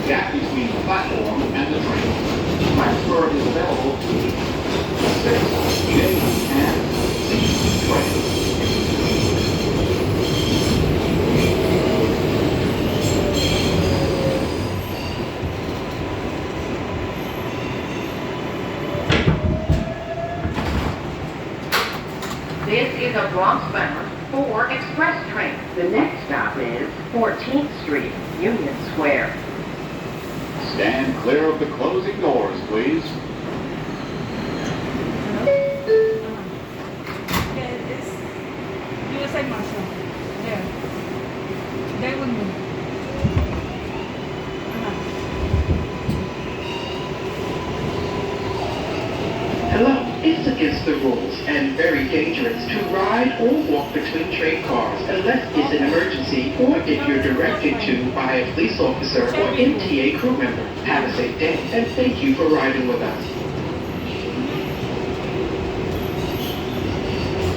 gap between the platform and the train. Transfer is available to 6, J, and Z trains. This is a Bronx-bound 4 express train. The next stop is 14th Street, Union Square. Stand clear of the closing doors, please. There is USA Marshal. There. They will move. Hello. It's against the rules and very dangerous to ride or walk between train cars unless it's an emergency or if you're directed to by a police officer or MTA crew member. Have a safe day and thank you for riding with us.